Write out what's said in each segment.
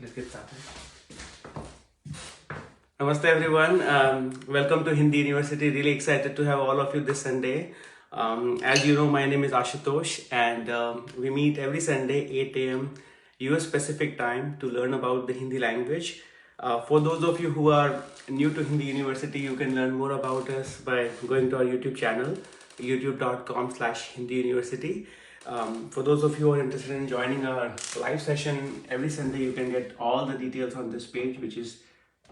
let's get started. Namaste everyone. Welcome to Hindi University. Really excited to have all of you this Sunday. As you know, my name is Ashutosh and we meet every Sunday 8 a.m. US Pacific time to learn about the Hindi language. For those of you who are new to Hindi University, you can learn more about us by going to our YouTube channel, youtube.com/Hindi University. For those of you who are interested in joining our live session every Sunday, you can get all the details on this page, which is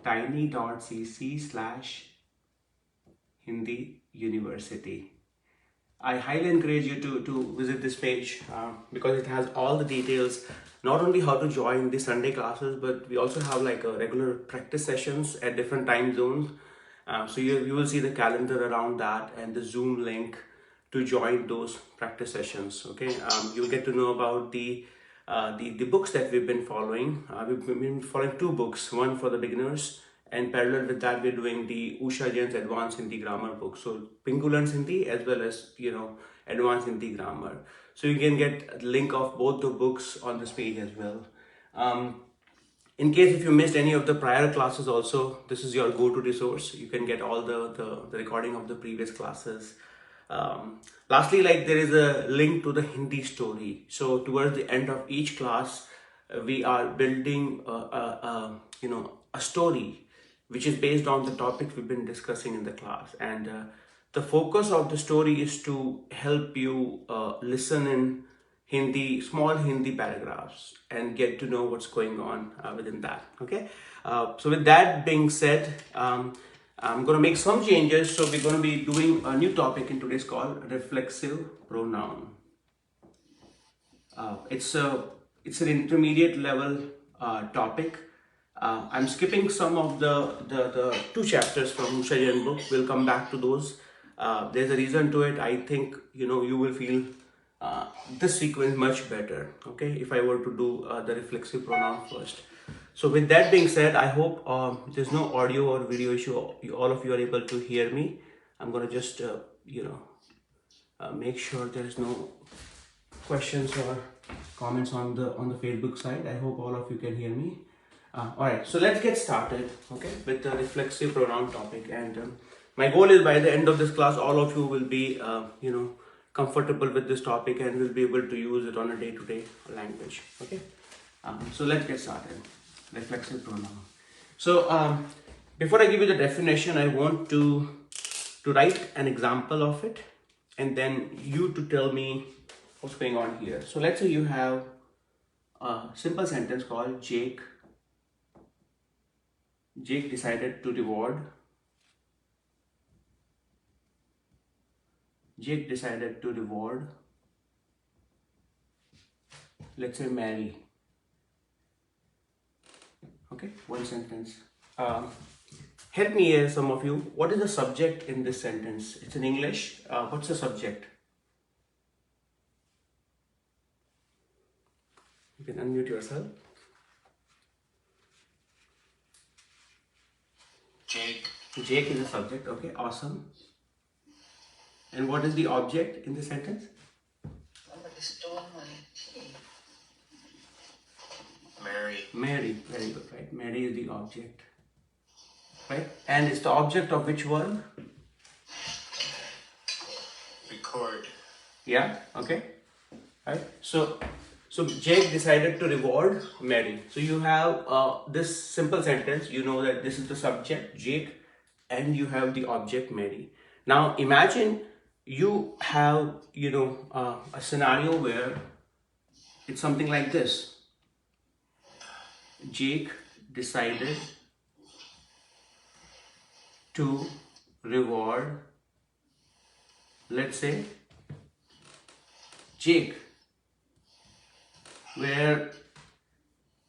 tiny.cc/Hindi University. I highly encourage you to visit this page because it has all the details, not only how to join the Sunday classes, but we also have like a regular practice sessions at different time zones. So you will see the calendar around that and the Zoom link to join those practice sessions. Okay, you'll get to know about the books that we've been following. We've been following two books, one for the beginners, and parallel with that, we're doing the Usha Jain's Advanced Hindi Grammar book. So Pingu learns Hindi as well as, Advanced Hindi Grammar. So you can get a link of both the books on this page as well. In case if you missed any of the prior classes also, this is your go-to resource. You can get all the recording of the previous classes. Lastly, there is a link to the Hindi story. So towards the end of each class, we are building a story which is based on the topics we've been discussing in the class. And the focus of the story is to help you listen in Hindi, small Hindi paragraphs, and get to know what's going on within that. Okay. So with that being said, I'm going to make some changes. So we're going to be doing a new topic in today's call, reflexive pronoun. It's an intermediate level topic. I'm skipping some of the two chapters from Usha Jain book. We'll come back to those. There's a reason to it. I think, you will feel this sequence much better, okay, if I were to do the reflexive pronoun first. So with that being said, I hope there's no audio or video issue. All of you are able to hear me. I'm going to just, make sure there is no questions or comments on the Facebook side. I hope all of you can hear me. All right, so let's get started, okay, with the reflexive pronoun topic. And my goal is by the end of this class, all of you will be, comfortable with this topic and will be able to use it on a day-to-day language, okay. So let's get started. Reflexive pronoun. So before I give you the definition, I want to write an example of it, and then you to tell me what's going on here. So let's say you have a simple sentence called Jake decided to reward. Jake decided to reward, let's say, Mary. Okay, one sentence. Help me here, some of you. What is the subject in this sentence? It's in English. What's the subject? You can unmute yourself. Jake is the subject. Okay, awesome. And what is the object in the sentence? Mary, very good, right? Mary is the object, right? And it's the object of which word? Record. Yeah, okay. Right. So Jake decided to reward Mary. So you have this simple sentence, you know that this is the subject, Jake, and you have the object, Mary. Now imagine you have, a scenario where it's something like this. Jake decided to reward, let's say, Jake, where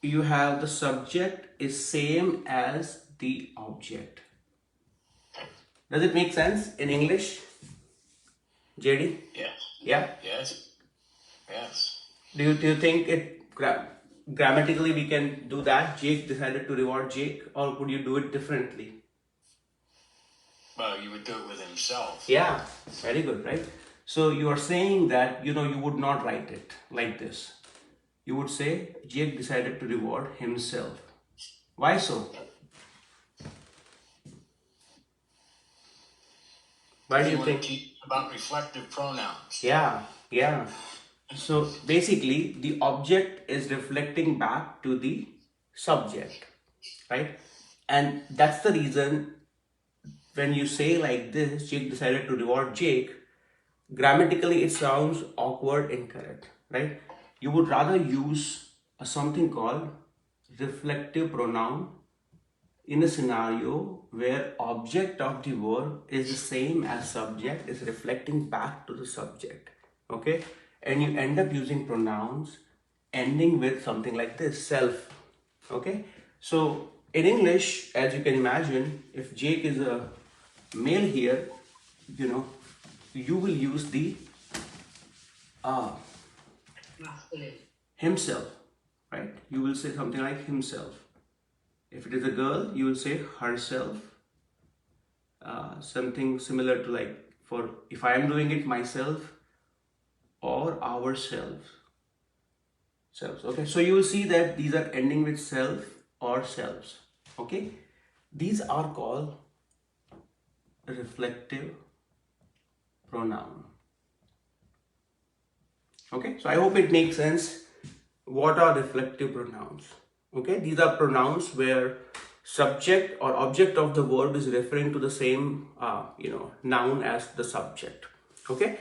you have the subject is same as the object. Does it make sense in English, JD? Yeah. Yeah? Yes. Do you think it grammatically we can do that? Jake decided to reward Jake, or would you do it differently? Well, you would do it with himself. Yeah, very good, right? So you are saying that, you would not write it like this. you would say Jake decided to reward himself. Why so? Why do you think? Teach about reflective pronouns. Yeah. So basically, the object is reflecting back to the subject, right? And that's the reason when you say like this, Jake decided to reward Jake, grammatically it sounds awkward, incorrect, right? You would rather use something called reflective pronoun in a scenario where object of the verb is the same as subject, is reflecting back to the subject, okay? And you end up using pronouns ending with something like this, self, okay? So in English, as you can imagine, if Jake is a male here, you know, you will use the himself, right? You will say something like himself. If it is a girl, you will say herself. Something similar to like, for if I am doing it myself or ourselves. Selves. Okay, so you will see that these are ending with self or selves. Okay, these are called reflective pronoun. Okay, so I hope it makes sense. What are reflective pronouns? Okay, these are pronouns where subject or object of the verb is referring to the same noun as the subject. Okay,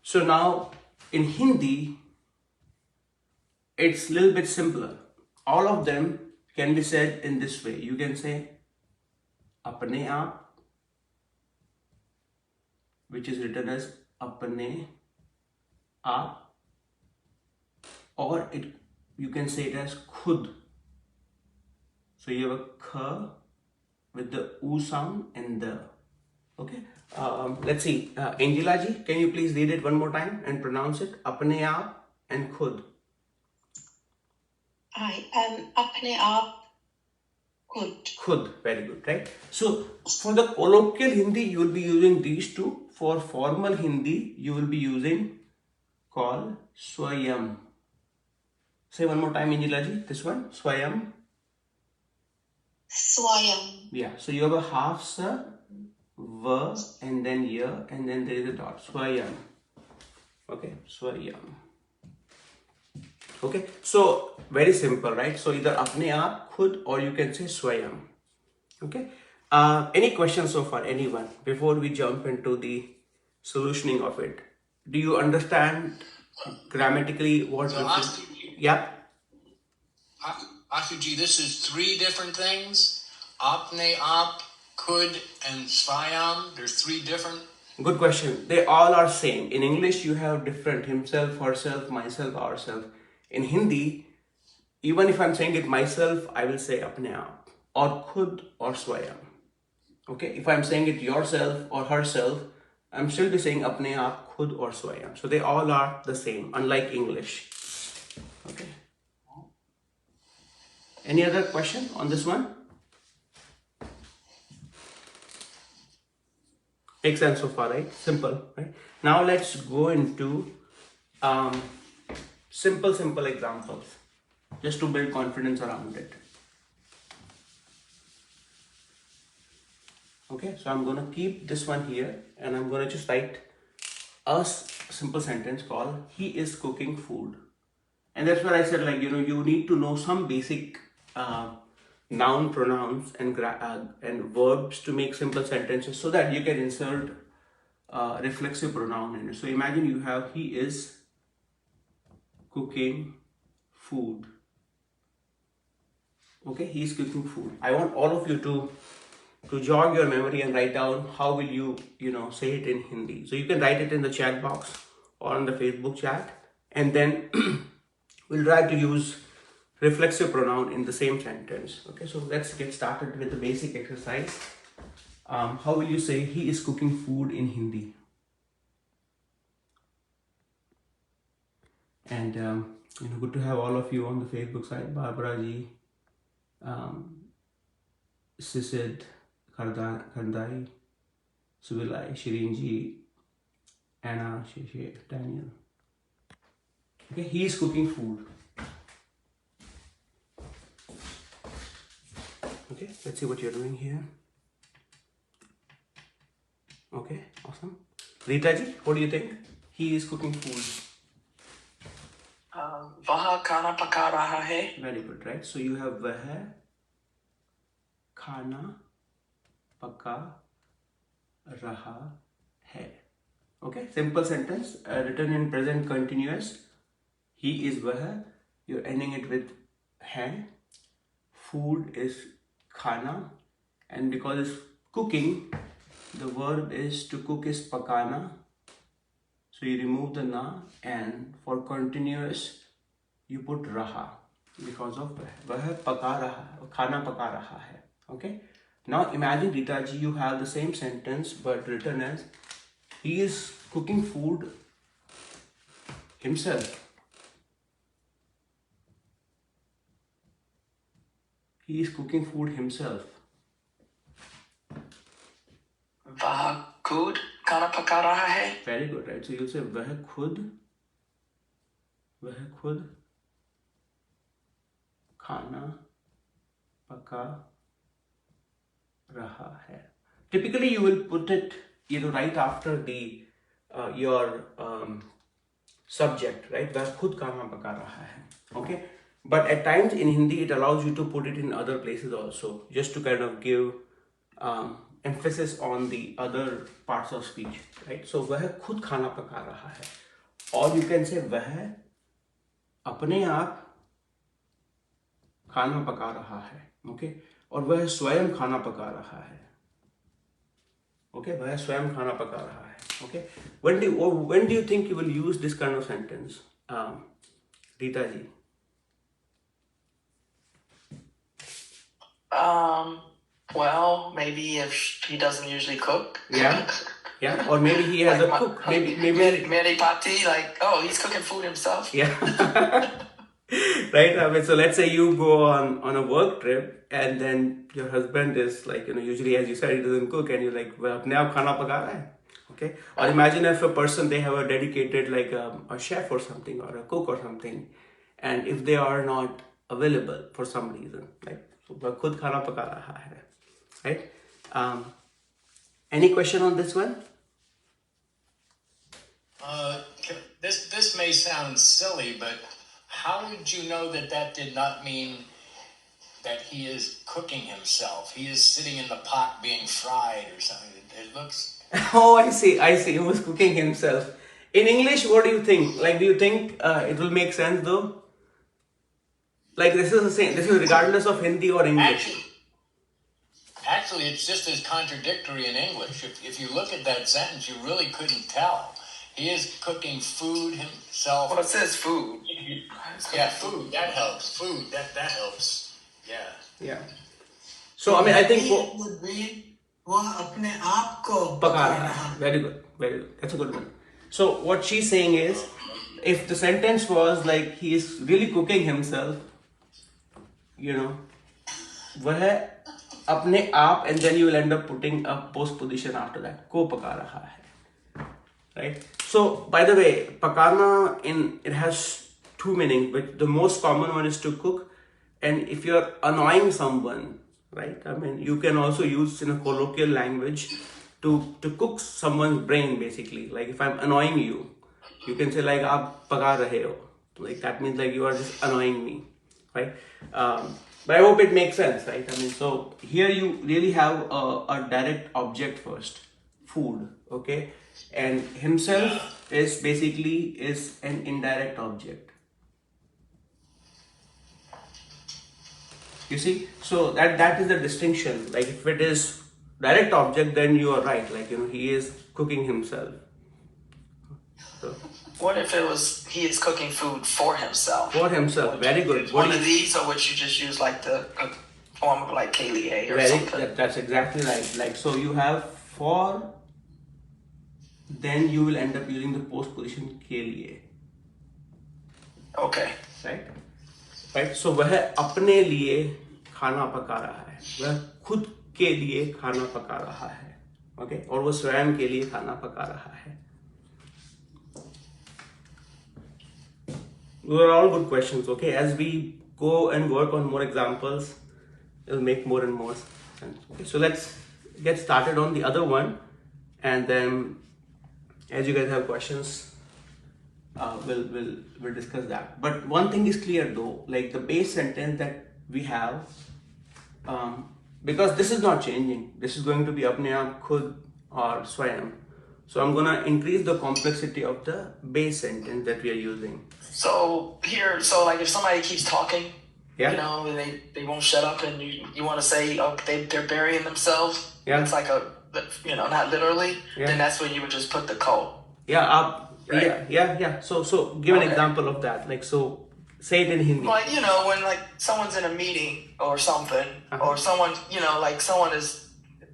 so now in Hindi it's a little bit simpler. All of them can be said in this way. You can say apne aap, which is written as apne aap, or you can say it as khud. So you have a kh with the oo sound and the. Okay. Let's see. Angela ji, can you please read it one more time and pronounce it? Apne aap and khud. Apne aap khud. Khud, very good, right? So for the colloquial Hindi, you will be using these two. For formal Hindi, you will be using called SWAYAM. Say one more time, Angela ji. This one, SWAYAM. SWAYAM. Yeah. So you have a half sa, v, and then ya, and then there is a dot. SWAYAM. Okay, SWAYAM. Okay, so very simple, right? So either apne aap, khud, or you can say SWAYAM. Okay. Any questions so far, anyone, before we jump into the solutioning of it? Do you understand grammatically what? So Ashu, yeah. Ashu Ji, this is three different things. Apne aap, KHUD, and SWAYAM. There's three different. Good question. They all are same. In English, you have different himself, herself, myself, ourself. In Hindi, even if I'm saying it myself, I will say apne aap, or khud, or SWAYAM. Okay, if I'm saying it yourself or herself, I'm still be saying apne aap, khud, or SWAYAM. So they all are the same, unlike English. Okay. Any other question on this one? Makes sense so far, right? Simple, right? Now let's go into simple examples, just to build confidence around it. Okay, so I'm gonna keep this one here and I'm gonna just write a simple sentence called he is cooking food. And that's where I said, like, you need to know some basic noun, pronouns, and verbs to make simple sentences so that you can insert reflexive pronoun in it. So imagine you have he is cooking food. Okay, he is cooking food. I want all of you to jog your memory and write down how will you say it in Hindi. So you can write it in the chat box or on the Facebook chat, and then we'll try to use reflexive pronoun in the same sentence. Okay, so let's get started with the basic exercise. How will you say he is cooking food in Hindi? And good to have all of you on the Facebook side. Barbara ji, Sisid, Kardai, Subilai, Shireen ji, Anna, Sheshe, Daniel. Okay, he is cooking food. Okay, let's see what you're doing here. Okay, awesome. Rita ji, what do you think? He is cooking food. वह खाना पका रहा है. Very good, right? So you have वह खाना पका रहा है. Okay, simple sentence written in present continuous. He is वह. You're ending it with है. Food is खाना, and because it's cooking, the verb is to cook is pakana. So you remove the na, and for continuous you put raha because of वह पका रहा, खाना पका रहा है. Okay. Now imagine Rita ji, you have the same sentence but written as he is cooking food himself. He is cooking food himself. वह खुद खाना पका रहा है. Very good, right? So you'll say वह खुद खाना पका रहा है. Typically you will put it, right after the your subject, right? वह खुद खाना पका रहा है. Okay, but at times in Hindi it allows you to put it in other places also, just to kind of give emphasis on the other parts of speech, right? So वह खुद खाना पका रहा है, or you can say वह अपने आप खाना पका रहा है. Okay, और वह स्वयं खाना पका रहा है. Okay, वह स्वयं खाना पका रहा है. Okay, when do you think you will use this kind of sentence, Rita ji? Well, maybe if he doesn't usually cook. Yeah, yeah, or maybe he has Like a cook. Maybe. Mary Patti, like, oh, he's cooking food himself. Yeah. Right. I mean, so let's say you go on a work trip, and then your husband is like, usually as you said, he doesn't cook, and you're like, well, अपने आप खाना पका रहा है. Okay. Or imagine if a person, they have a dedicated like a chef or something, or a cook or something, and if they are not available for some reason, like, so वह खुद खाना पका रहा है. Right. Any question on this one? This may sound silly, but how would you know that did not mean that he is cooking himself? He is sitting in the pot being fried or something. It looks... Oh, I see. He was cooking himself. In English, what do you think? Like, do you think it will make sense though? Like, this is the same. This is regardless of Hindi or English. Actually, it's just as contradictory in English. If you look at that sentence, you really couldn't tell. He is cooking food himself. Well, it says food. Yeah, food. That helps. Food. That helps. Yeah. Yeah. So, I mean, I think... would be वह अपने आप को पका रहा है. Very good. Very good. That's a good one. So, what she's saying is, if the sentence was like, he is really cooking himself, वह अपने आप, and then you will end up putting a post position after that. को पका रहा है. Right? So, by the way, pakana, it has two meanings, but the most common one is to cook. And if you're annoying someone, right? I mean, you can also use in a colloquial language to cook someone's brain, basically. Like if I'm annoying you, you can say like, "Aap paka rahe ho." Like that means like you are just annoying me, right? But I hope it makes sense, right? I mean, so here you really have a direct object first, food, okay? And himself is basically an indirect object. You see, so that is the distinction. Like if it is direct object, then you are right. Like he is cooking himself. So, What if it was he is cooking food for himself? for himself, very good. One of these, or would you just use like the form of like KHUD or something? That's exactly right. Like so, you have for, then you will end up using the post position के Okay. लिए, right? So वह अपने लिए खाना पका रहा है, वह खुद के लिए खाना पका रहा है, okay? और वो स्वयं के लिए खाना पका रहा है. Those are all good questions, okay? As we go and work on more examples, it'll make more and more sense. Okay, so let's get started on the other one, and then as you guys have questions, we'll discuss that. But one thing is clear though, like the base sentence that we have, because this is not changing. This is going to be apne aap, khud, or swayam. So I'm gonna increase the complexity of the base sentence that we are using. So here, so like if somebody keeps talking, Yeah. you know, and they won't shut up, and you want to say, oh, they're burying themselves. Yeah. It's like not literally. Yeah. Then that's when you would just put the ko. Yeah, Right. yeah. So give an Okay. example of that. Like, so say it in Hindi. Like, when like someone's in a meeting or something, or someone, like someone is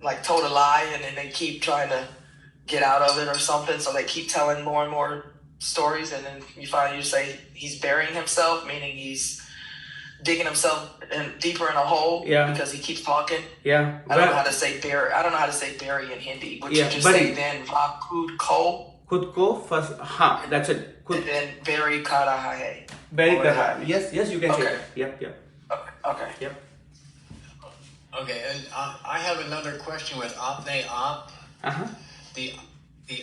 like told a lie, and then they keep trying to get out of it or something, so they keep telling more and more stories, and then you say he's burying himself, meaning he's digging himself deeper in a hole. Yeah. Because he keeps talking. Yeah. I don't know how to say bury. I don't know how to say bury in Hindi. Would Yeah, you just but say then vakud ko, Khud ko first. Ha, that's it. Khud. and then bury kara hai? Very Or correct. have- Yes, you can say Okay. that. Yep. Okay. Yep. Okay, and I have another question with apne aap. Uh-huh. The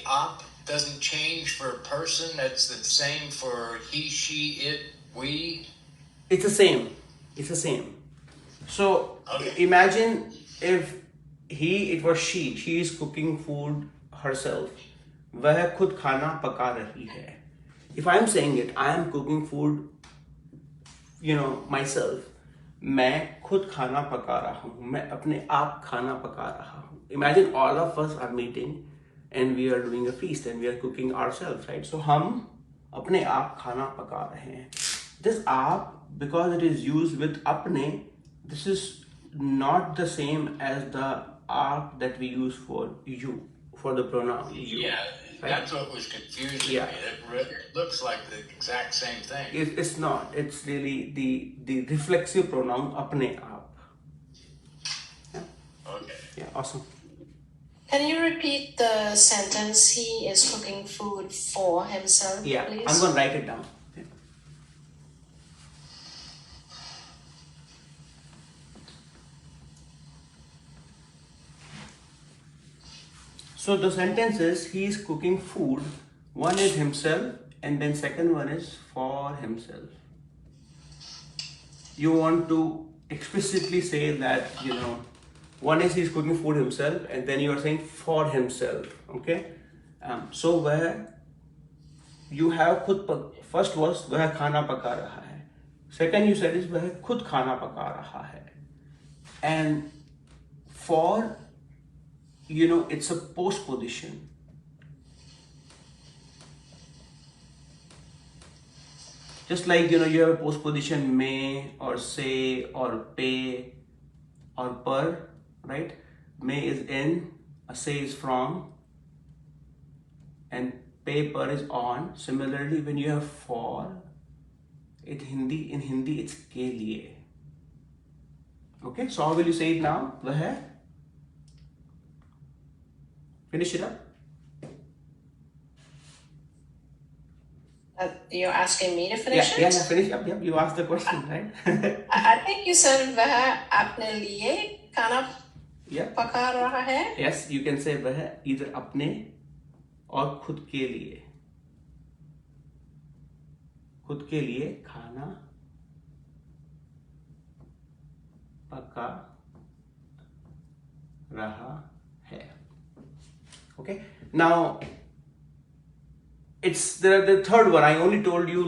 aap doesn't change for a person. That's the same for he, she, it, we. It's the same. So Okay. imagine if it was she is cooking food herself. वह खुद खाना पका रही है. If I'm saying it, I am cooking food, myself. मैं खुद खाना पका रहा हूँ. मैं अपने आप खाना पका रहा हूँ. Imagine all of us are meeting and we are doing a feast and we are cooking ourselves, right? So हम अपने आप खाना पका रहे हैं. This aap, because it is used with apne, this is not the same as the aap that we use for you, for the pronoun you. Yeah, right? that's what was confusing Yeah. me. It looks like the exact same thing. It's not. It's really the reflexive pronoun apne aap. Okay. Yeah, awesome. Can you repeat the sentence? He is cooking food for himself, Yeah, please? I'm gonna write it down. Yeah. So the sentence is he is cooking food. One is himself, and then second one is for himself. You want to explicitly say that one is he's cooking food himself, and then you are saying for himself. Okay. So where you have खुद first was वह खाना पका रहा है. Second you said is वह खुद खाना पका रहा है. And for it's a post position. Just like you have a post position may or say or pay or per, right? May is in, a say is from, and pay per is on. Similarly, when you have for, in Hindi it's के लिए. Okay, so how will you say it now? वह. Finish it up. You're asking me to finish Yeah, it? finish up. Yep, you asked the question, right? I think you said वह अपने लिए खाना Yeah. पका रहा है. Yes, you can say वह either अपने और खुद के लिए खाना पका रहा है. Okay, now it's the third one. I only told you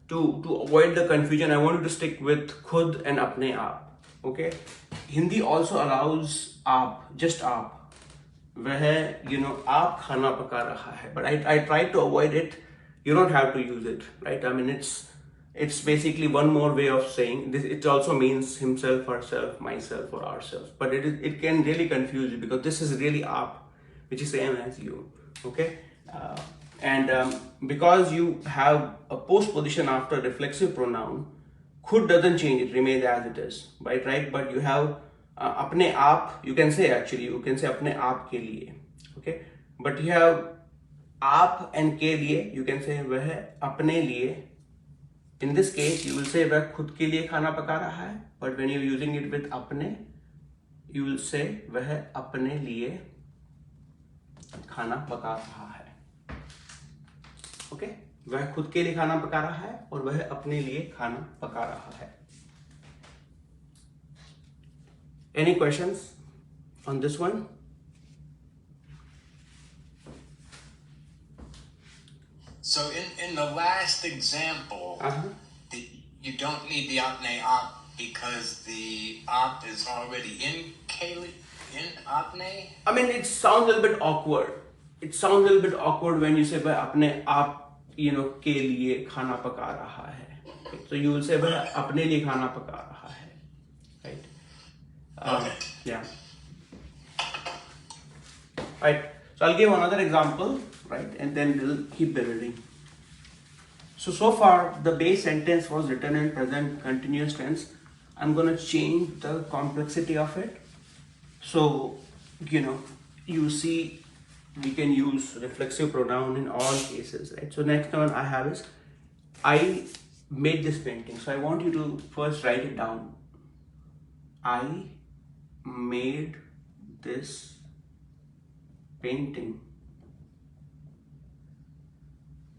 to avoid the confusion. I want you to stick with khud and apne aap. Okay, Hindi also allows aap, just aap. वह आप खाना पका रहा है, but I try to avoid it. You don't have to use it, right? I mean, it's basically one more way of saying this. It also means himself, herself, myself, or ourselves, but it can really confuse you because this is really aap, which is same as you. Okay, and because you have a post position after reflexive pronoun, khud doesn't change, it remains as it is, right? But you have apne aap, you can say apne aap ke liye. Okay, but you have aap and ke liye, you can say वह अपने लिए in this case you will say वह खुद के लिए खाना पका रहा है, but when you're using it with अपने, you will say वह अपने लिए खाना पका रहा है. Okay? वह खुद के लिए खाना पका रहा है और वह अपने लिए खाना पका रहा है. Any questions on this one? So in the last example, you don't need the apne aap because the aap is already in apne. I mean, it sounds a little bit awkward. It sounds a little bit awkward when you say वह अपने आप के लिए खाना पका रहा है. Okay? So you will say वह अपने लिए खाना पका रहा है, right? Okay. Yeah. Right. So I'll give another example, right, and then we'll keep building. So far the base sentence was written in present continuous tense. I'm gonna change the complexity of it. So you see, we can use reflexive pronoun in all cases, right? So next one I have is I made this painting. So I want you to first write it down. I made this painting.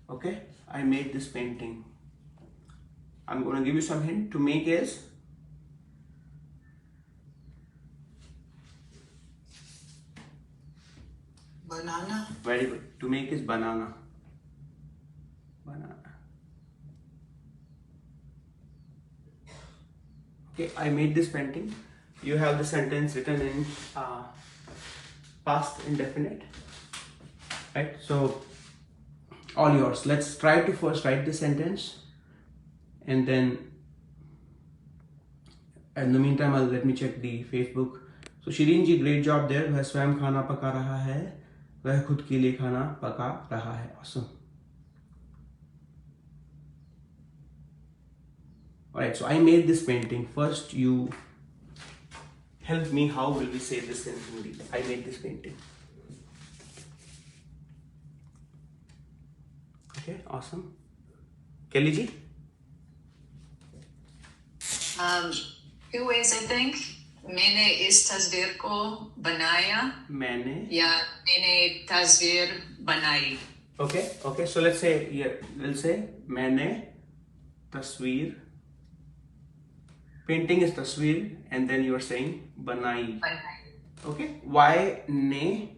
Okay, I made this painting. I'm going to give you some hint. To make is banana. very good. To make is banana. Banana. Okay, I made this painting. You have the sentence written in past indefinite, right? So all yours. Let's try to first write the sentence, and then in the meantime let me check the Facebook. So Shireen ji, great job there. वह स्वयं खाना पका रहा है, वह खुद के लिए खाना पका रहा है. Awesome. Alright, so I made this painting. First you help me, how will we say this in Hindi? I made this painting. Okay, awesome. Kelly ji? Two ways, I think. मैंने इस तस्वीर को बनाया या मैंने तस्वीर बनाई. Okay, so let's say here, we'll say मैंने तस्वीर, painting is tasveer, and then you are saying banai. Okay, why ne?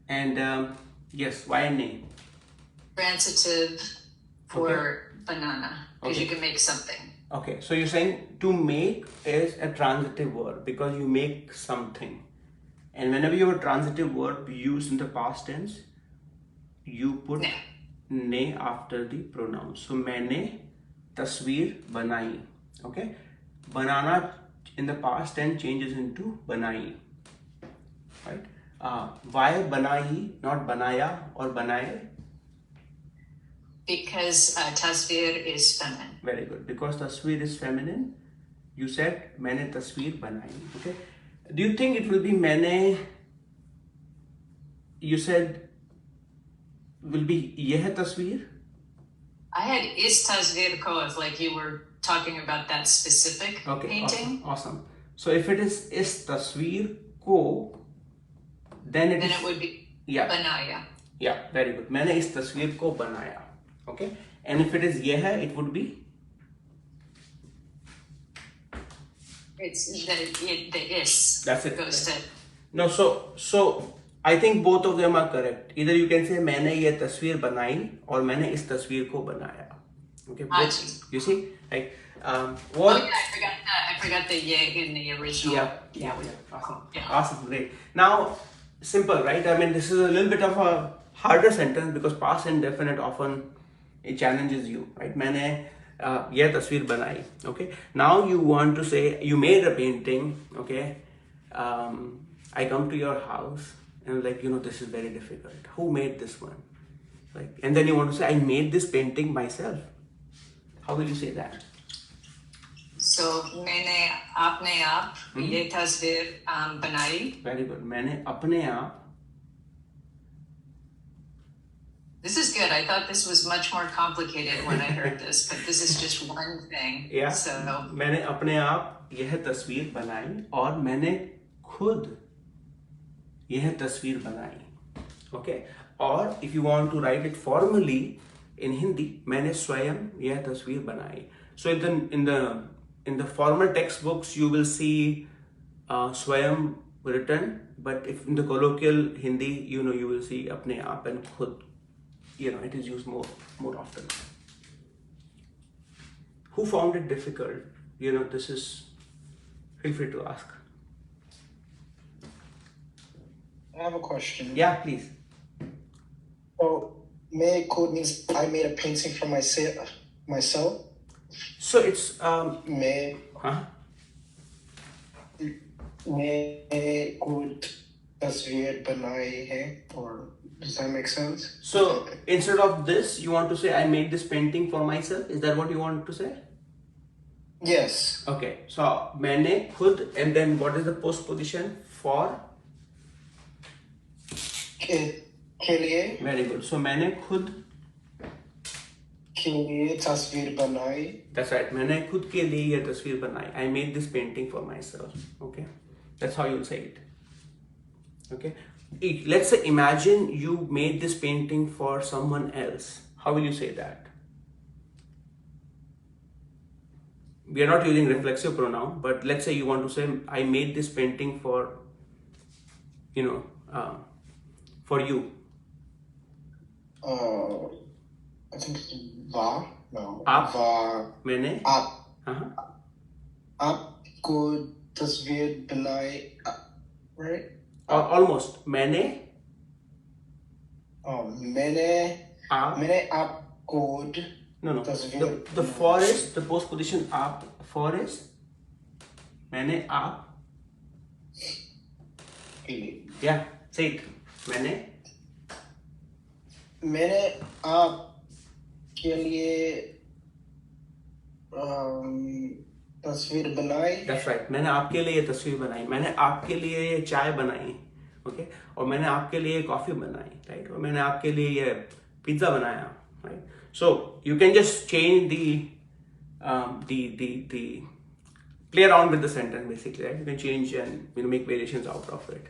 And yes, why ne? Transitive for banana, because you can make something. Okay, so you're saying to make is a transitive word because you make something, and whenever you have a transitive word used in the past tense, you put ne after the pronoun. So मैंने तस्वीर बनाई. Okay, banana in the past tense changes into banai, right? Why banai, not banaya or banaye? Because tasveer is feminine. Very good. Because tasveer is feminine, you said मैंने तस्वीर बनाई. Okay. Do you think it will be मैंने? You said will be यह तस्वीर? I had is tasveer ko as like you were talking about that specific painting. Awesome. So if it is tasveer ko, then it would be banaya. Yeah, very good. मैंने इस तस्वीर को बनाया. Okay. And if it is यह, it would be? It's the is. That's it. Goes to. No, so I think both of them are correct. Either you can say मैंने ये तस्वीर बनाई और मैंने इस तस्वीर को बनाया. Okay. Both, you see, like what? Oh yeah, I forgot the ye in the original. Yeah. Awesome. Yeah. Awesome. Great. Now, simple, right? I mean, this is a little bit of a harder sentence because past indefinite often it challenges you, right? मैंने यह तस्वीर बनाई. Okay. Now you want to say you made a painting. Okay. I come to your house and like this is very difficult. Who made this one? Like, and then you want to say I made this painting myself. How will you say that? So मैंने अपने आप ये तस्वीर बनाई. Very good. मैंने अपने आप This is good. I thought this was much more complicated when I heard this, but this is just one thing. Yeah. So मैंने अपने आप यह तस्वीर बनाई और मैंने खुद यह तस्वीर बनाई. Okay. Or if you want to write it formally in Hindi, मैंने स्वयं यह तस्वीर बनाई. So in the formal textbooks you will see स्वयं written, but if in the colloquial Hindi, you will see अपने आप and खुद. It is used more often. Who found it difficult? This is, feel free to ask. I have a question. Yeah, please. So, made code means I made a painting for myself. So it's Made huh? code tasveer banayi hai, or does that make sense? So instead of this, you want to say I made this painting for myself. Is that what you want to say? Yes. Okay. So मैंने खुद, and then what is the post position for? के लिए Very good. So मैंने खुद के लिए तस्वीर बनाई. That's right. मैंने खुद के लिए यह तस्वीर बनाई. I made this painting for myself. Okay. That's how you'll say it. Okay. Let's say imagine you made this painting for someone else. How will you say that? We are not using reflexive pronoun, but let's say you want to say I made this painting for for you. I think va. No. आप Va. मैंने आप आपको तस्वीर बनाई. Right? Almost मैंने मैंने आपको no तस्वीर. the for is the post position आप, for is मैंने आप. Yeah, say it. मैंने आप के लिए तस्वीर बनाई. That's right. मैंने आपके लिए ये तस्वीर बनाई. मैंने आपके लिए ये चाय बनाई. Okay. और मैंने आपके लिए कॉफी बनाई. Right. और मैंने आपके लिए ये पिज्जा बनाया. Right. So you can just change the play around with the sentence basically. Right. You can change and make variations out of it.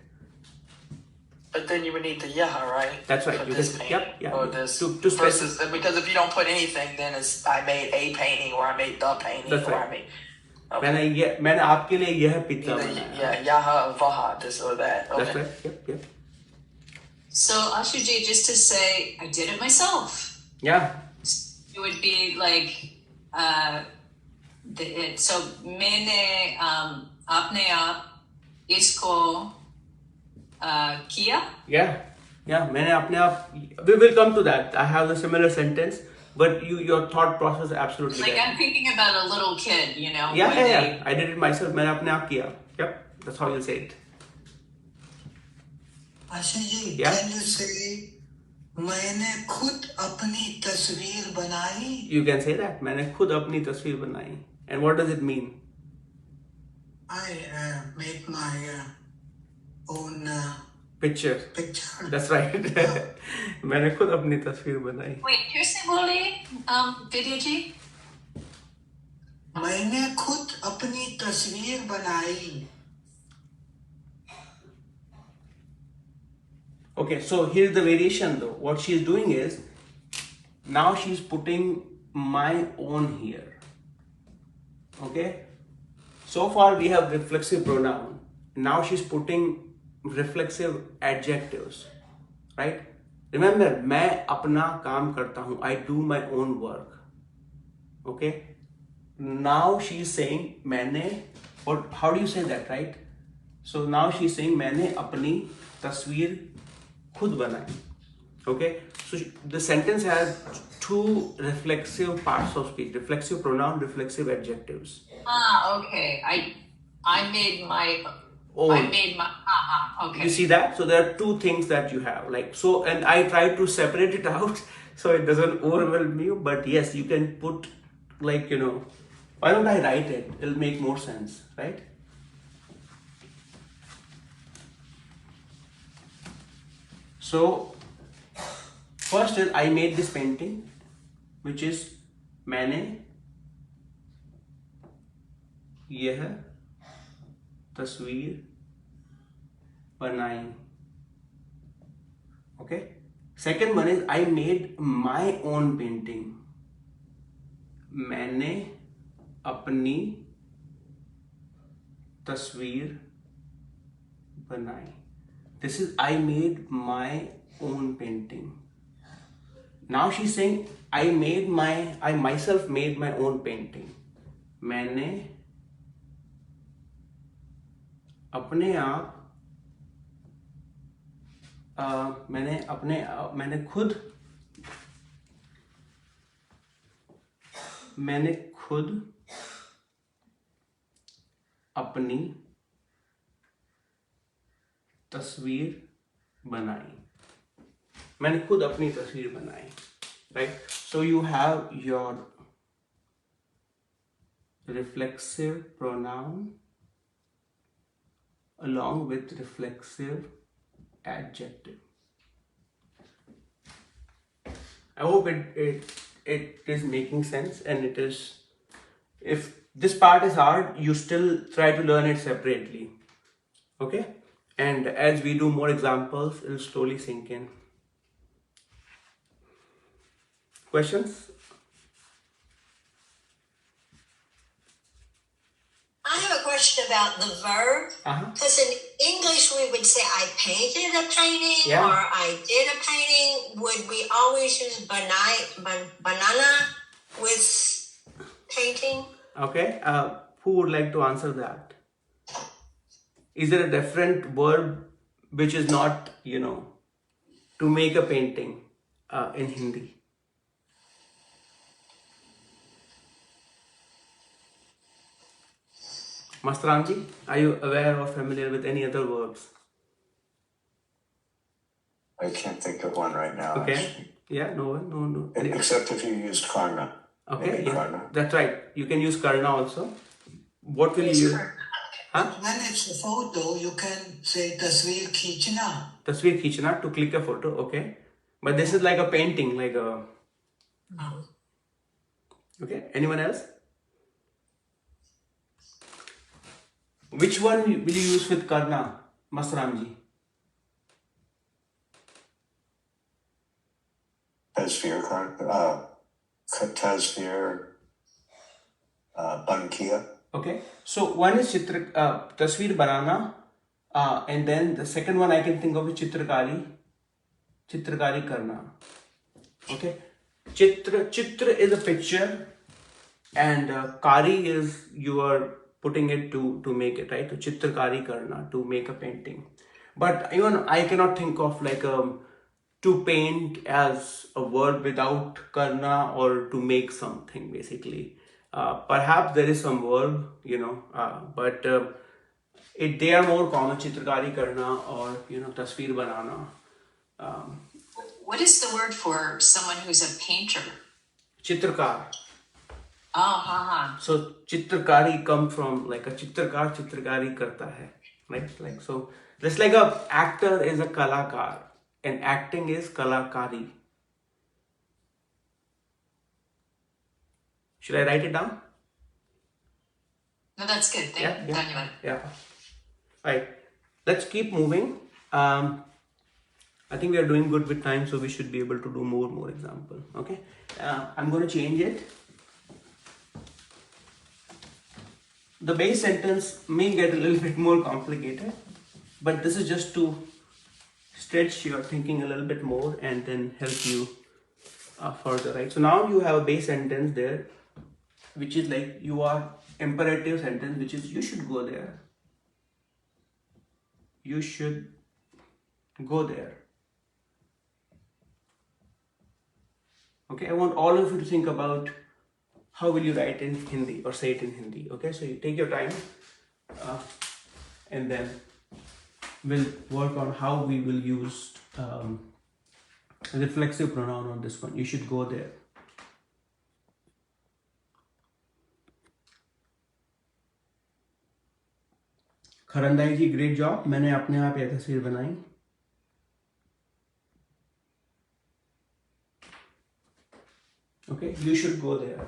But then you would need the yeah, right? That's right. For You this can, painting. yep. Or this To versus, because if you don't put anything, then it's I made a painting or I made the painting. That's or right. I made, मैंने आपके लिए यह pizza बनाया. yeah, yaha, vaha, this or that. Okay. That's right. Yep. So Ashu Ji, just to say, I did it myself. Yeah. It would be like, so मैंने अपने आप इसको किया. Yeah. मैंने अपने आप. We will come to that. I have a similar sentence, but your thought process is absolutely Like right. I'm thinking about a little kid, Yeah. I did it myself. मैंने अपने आप किया. Yep. That's how you'll say it. Ashu ji, Yeah. can you say मैंने खुद अपनी तस्वीर बनाई? You can say that. मैंने खुद अपनी तस्वीर बनाई. And what does it mean? I made my own Picture. picture. That's right. मैंने खुद अपनी तस्वीर बनाई. Wait, फिर से बोलिए, Vidya जी. मैंने खुद अपनी तस्वीर बनाई. Okay, so here's the variation though. What she's doing is, now she's putting my own here. Okay? So far we have reflexive pronoun. Now she's putting reflexive adjectives. Right? Remember, मैं अपना काम करता हूँ. I do my own work. Okay? Now she's saying मैंने, how do you say that, right? So now she's saying मैंने अपनी तस्वीर खुद बनाई. Okay, so the sentence has two reflexive parts of speech: reflexive pronoun, reflexive adjectives. Okay. I made my. Oh, I made my. Okay. you see that? So there are two things that you have, like so, and I try to separate it out so it doesn't overwhelm you. But yes, you can put like why don't I write it? It'll make more sense, right? So First is I made this painting, which is मैंने यह तस्वीर बनाई. Okay. Second one is I made my own painting. मैंने अपनी तस्वीर बनाई. This is I made my own painting. Now she's saying I myself made my own painting. मैंने अपने आप मैंने खुद अपनी तस्वीर बनाई. मैंने खुद अपनी तस्वीर बनाई. Right? So you have your reflexive pronoun along with reflexive adjective. I hope it is making sense, and it is. If this part is hard, you still try to learn it separately. Okay? And as we do more examples, it will slowly sink in. Questions? I have a question about the verb. Because in English we would say I painted a painting or I did a painting. Would we always use banana with painting? Okay. Who would like to answer that? Is there a different verb which is not, to make a painting in Hindi? Mastranji, are you aware or familiar with any other verbs? I can't think of one right now. Okay. Actually. Yeah, no. Except if you used karna. Okay, yeah. Karna. That's right. You can use karna also. What will you use? When it's a photo, you can say tasveer khichna. Tasveer khichna, to click a photo, okay. But this is like a painting, like a... Okay, anyone else? Which one will you use with karna, Masramji? Tasveer bankiya. Okay, so one is tasveer banana, and then the second one I can think of is chitrakari karna. Okay, chitra is a picture, and kari is you are putting it to make it, right? So chitrakari karna, to make a painting. But even I cannot think of like to paint as a verb without karna, or to make something basically. Perhaps there is some verb, but they are more common, chitrakari karna or tasveer banana. What is the word for someone who's a painter? Chitrakar. So chitrakari come from like a chitrakar, chitrakari karta hai, right? Like, so just like a actor is a kalakar and acting is kalakari. Should I write it down? No, that's good. Thank you. Yeah. Right. Let's keep moving. I think we are doing good with time, so we should be able to do more example. Okay. I'm going to change it. The base sentence may get a little bit more complicated, but this is just to stretch your thinking a little bit more and then help you further, right? So now you have a base sentence there, which is like you are imperative sentence, which is you should go there. You should go there. Okay, I want all of you to think about how will you write in Hindi or say it in Hindi. Okay, so you take your time and then we'll work on how we will use reflexive pronoun on this one. You should go there. खरंदाई ji, great job. मैंने अपने आप यह तस्वीर बनाई. Okay, you should go there.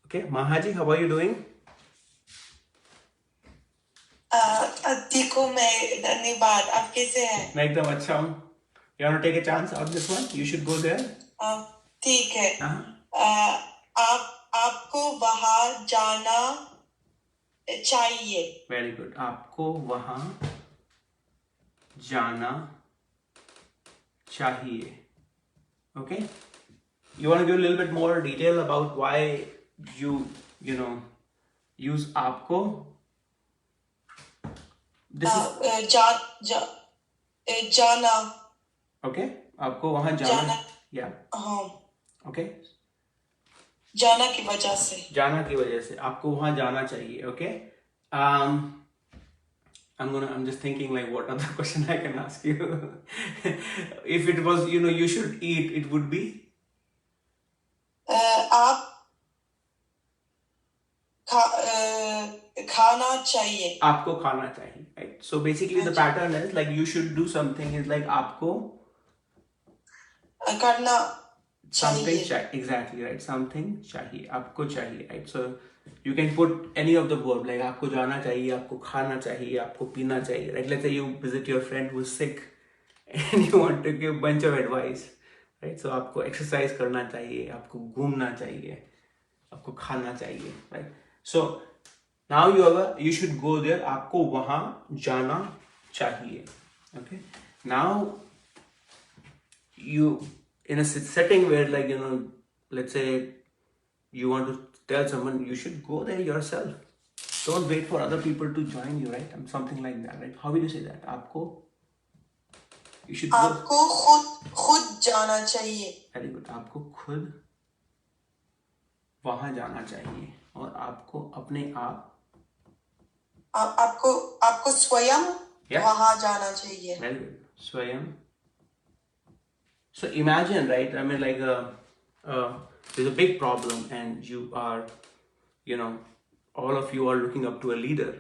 Okay, Mahaji, how are you doing? ठीक हूँ मैं, धन्यवाद। आप कैसे हैं? मैं एकदम अच्छा हूँ. You want to take a chance on this one? You should go there. ठीक है. आपको वहाँ जाना चाहिए. Very good. आपको वहाँ जाना चाहिए. Okay. You want to give a little bit more detail about why you use आपको? This is जाना. Okay. आपको वहाँ जाना. Yeah. Okay. जाना की वजह से. जाना की वजह से आपको वहाँ जाना चाहिए. Okay. I'm just thinking like what other question I can ask you. If it was you should eat, it would be आप खाना चाहिए. आपको खाना चाहिए. Right. So basically the pattern is like you should do something is like आपको करना something चाहिए. exactly right. Something चाहिए. आपको चाहिए. Right. So you can put any of the verb like आपको जाना चाहिए, आपको खाना चाहिए, आपको पीना चाहिए. Right. Let's say you visit your friend who's sick and you want to give a bunch of advice. Right. So आपको exercise करना चाहिए, आपको घूमना चाहिए, आपको खाना चाहिए. Right. So now you should go there. आपको वहाँ जाना चाहिए. Okay. Now you in a setting where like let's say you want to tell someone you should go there yourself. Don't wait for other people to join you, right? Something like that, right? How will you say that? You should go. आपको खुद जाना चाहिए. Very good. आपको खुद वहाँ जाना चाहिए और आपको अपने आपको स्वयं वहाँ जाना चाहिए. Very good. स्वयं. So imagine, right? I mean, like there's a big problem, and you are, all of you are looking up to a leader,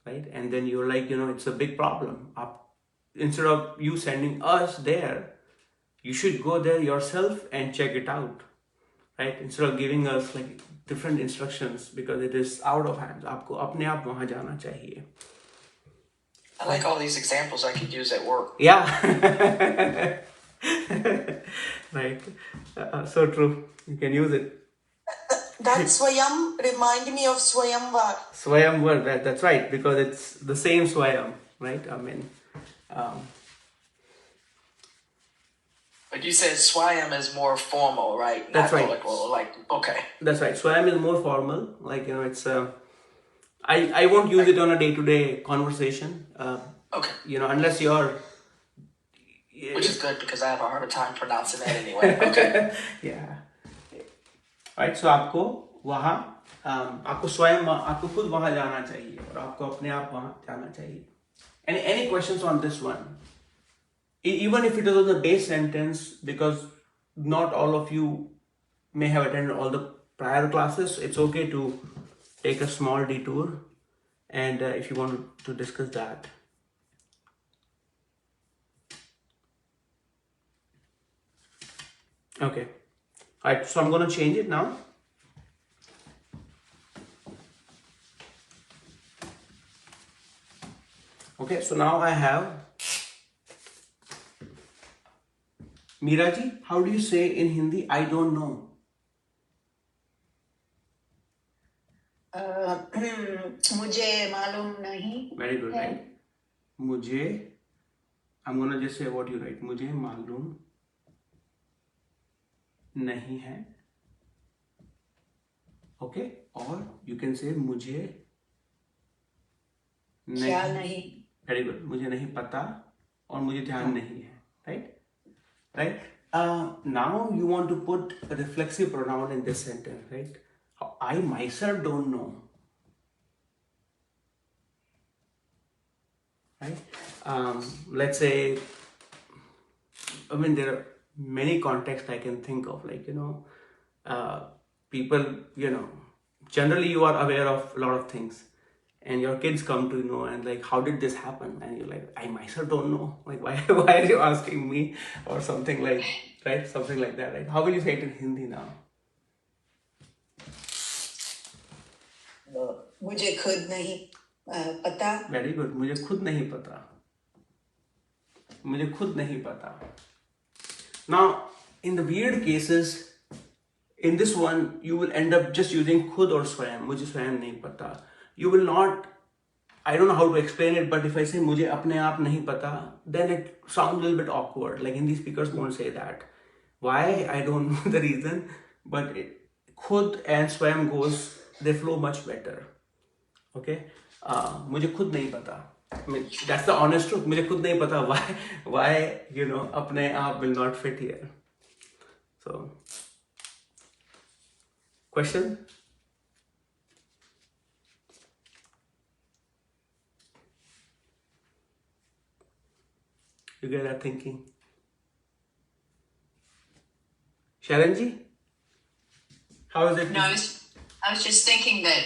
right? And then you're like, it's a big problem. Instead of you sending us there, you should go there yourself and check it out, right? Instead of giving us like different instructions because it is out of hands. आपको अपने आप वहाँ जाना चाहिए. I like all these examples I could use at work. Yeah. Right. So true. You can use it. That swayam remind me of swayamvar. Swayamvar, that's right, because it's the same swayam, right? I mean, but you said swayam is more formal, right? That's right. Okay. That's right. Swayam is more formal. Like, it's I won't use it on a day-to-day conversation. Okay. Unless you're... Which is good because I have a harder time pronouncing that anyway. Okay. Yeah. Right. So आपको वहाँ आपको स्वयं आपको खुद वहाँ जाना चाहिए और आपको अपने आप वहाँ जाना चाहिए. Any questions on this one? Even if it is on the base sentence, because not all of you may have attended all the prior classes, it's okay to take a small detour and if you want to discuss that. Okay. Alright, so I'm going to change it now. Okay, so now I have Meera ji, how do you say in Hindi, I don't know? मुझे मालूम नहीं. Very good, right? मुझे, I'm going to just say what you write. मुझे मालूम नहीं है. Okay, or you can say मुझे नहीं. Very good. मुझे नहीं पता और मुझे ध्यान नहीं है. Right? Right? Now you want to put a reflexive pronoun in this sentence, right? I myself don't know. Right? Let's say, I mean, there are many contexts I can think of, like, people, generally you are aware of a lot of things. and your kids come to know and like, how did this happen? And you're like, I myself don't know. Like, why are you asking me? Or something like, right? Something like that, right? How will you say it in Hindi now? मुझे खुद नहीं पता. Very good. मुझे खुद नहीं पता. मुझे खुद नहीं पता. Now, in the weird cases, in this one, you will end up just using khud or swayam. मुझे स्वयं नहीं पता. You will not, I don't know how to explain it, but if I say मुझे अपने आप नहीं पता, then it sounds a little bit awkward. Like Hindi speakers won't say that. Why? I don't know the reason, but khud and swayam goes, they flow much better. Okay? मुझे खुद नहीं पता. I mean, that's the honest truth. मुझे खुद नहीं पता why you know अपने आप will not fit here. So, question? You guys are thinking. Sharon ji, how is it? No, I was just thinking that.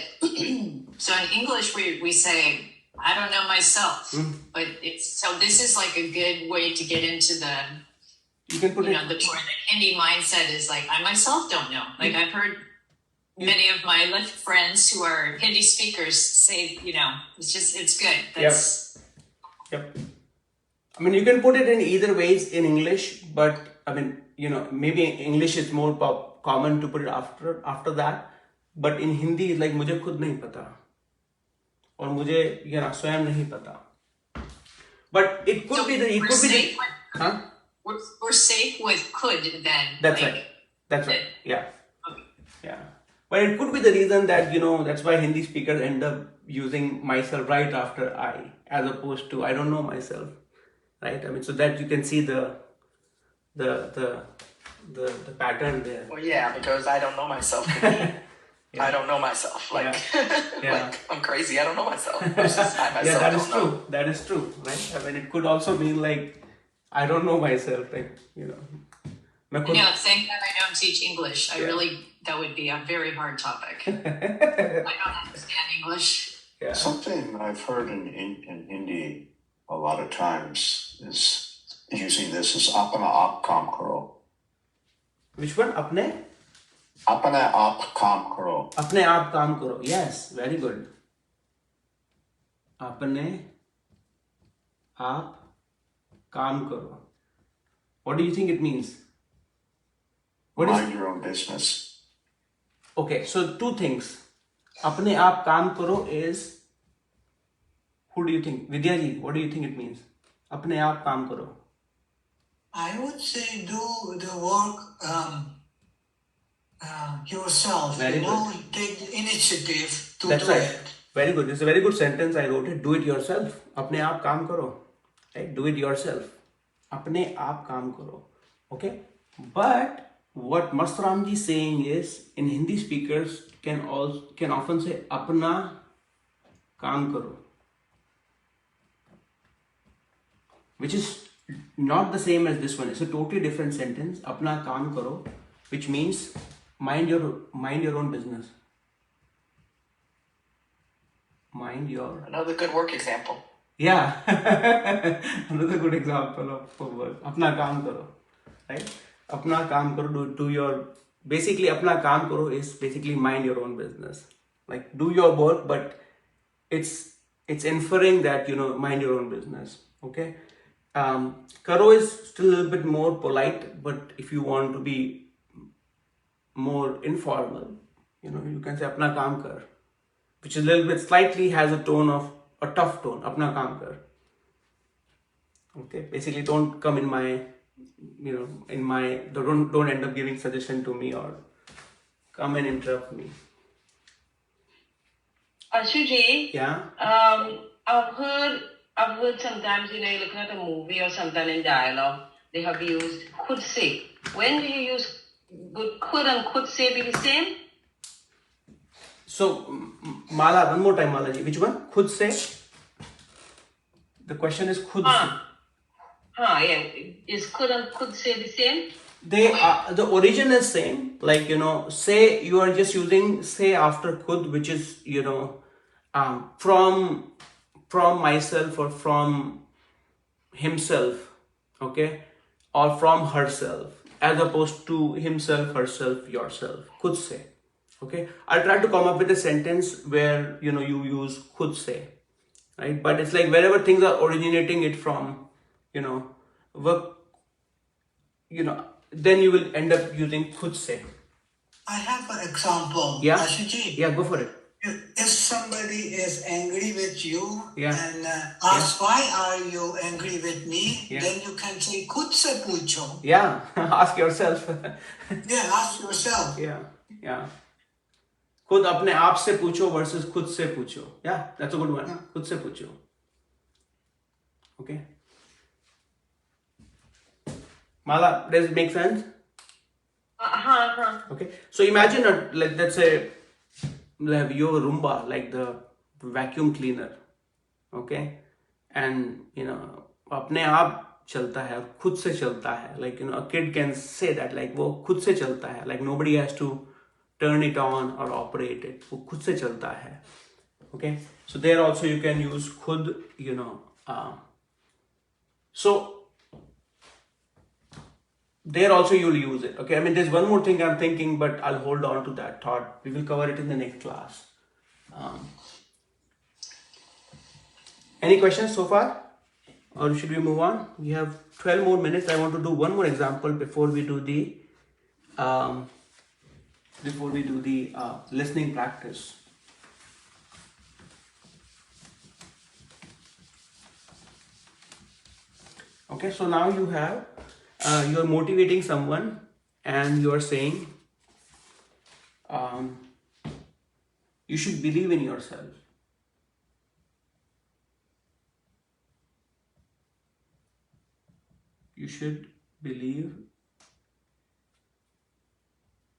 So in English, we say, I don't know myself, but so this is like a good way to get into the, you can put the more the Hindi mindset is like, I myself don't know. Like I've heard many of my friends who are Hindi speakers say, it's good. That's, Yep. I mean, you can put it in either ways in English, but I mean, maybe in English it's more common to put it after that. But in Hindi, it's like, मुझे खुद नहीं पता. और मुझे स्वयं नहीं पता. But it could be the we're safe with could then. That's right. That's right. Yeah. Okay. Yeah. But it could be the reason that that's why Hindi speakers end up using myself right after I, as opposed to I don't know myself, right? I mean, so that you can see the pattern there. Well, yeah, because I don't know myself. I don't know myself. Like, like I'm crazy. I don't know myself. Yeah, that is true. That is true, right? I mean, it could also mean like, I don't know myself. Like, thank God I don't teach English. That would be a very hard topic. I don't understand English. Yeah. Something I've heard in Hindi a lot of times is using this as apna aap kaam karo. Which one? Apne? अपने आप काम करो. अपने आप काम करो. Yes, very good. अपने आप काम करो. What do you think it means? Mind your own business. Okay, so two things. अपने आप काम करो is, who do you think? Vidya ji, what do you think it means? अपने आप काम करो. I would say do the work yourself. Very good. Take the initiative to That's do right. it. Very good. It's a very good sentence. I wrote it. Do it yourself. अपने आप काम करो. Right? Do it yourself. अपने आप काम करो. Okay? But what Mastaram ji is saying is, in Hindi speakers can often say अपना काम करो, which is not the same as this one. It's a totally different sentence. अपना काम करो, which means mind your own business. Another good work example. Yeah. Another good example of work. अपना काम करो, right? अपना काम करो, do your, basically अपना काम करो is basically mind your own business. Like do your work, but it's inferring that, mind your own business. Okay. Karo is still a little bit more polite, but if you want to be more informal, you can say apna kaam kar, which is a little bit slightly has a tough tone. Apna kaam kar. Okay, basically don't come in my, don't end up giving suggestion to me or come and interrupt me. Ashu Ji, Yeah. I've heard sometimes, you're looking at a movie or something in dialogue, they have used could say. When do you use could and could say be the same? So, Mala, one more time, Mala ji. Which one? Khud say? The question is khud say. Yeah. Is could and could say the same? They are, the origin is same. Like, say, you are just using say after khud, which is, from myself or from himself, okay, or from herself, as opposed to himself, herself, yourself. Khud se. Okay, I'll try to come up with a sentence where you use khud se, right? But it's like wherever things are originating it from, work, then you will end up using khud se. I have an example. Yeah. Ashu Ji, Yeah, go for it. if somebody is angry with you Yeah. and asks why are you angry with me, Yeah. then you can say khud se pucho. Yeah, ask yourself. Yeah, ask yourself. Yeah. खुद अपने आप से पूछो versus खुद से पूछो. Yeah, that's a good one. खुद से पूछो. Okay. Mala, does it make sense? Okay. So imagine, like, let's say, like your Roomba, like the vacuum cleaner. Okay. And, अपने आप चलता है, खुद से चलता है. Like, a kid can say that, like, वो खुद से चलता है. Like, nobody has to turn it on or operate it. वो खुद से चलता है. Okay. So there also you can use khud, so there also you'll use it. Okay. I mean, there's one more thing I'm thinking, but I'll hold on to that thought. We will cover it in the next class. Any questions so far? Or should we move on? We have 12 more minutes. I want to do one more example before we do the listening practice. Okay, so now you have, you're motivating someone and you're saying, you should believe in yourself. You should believe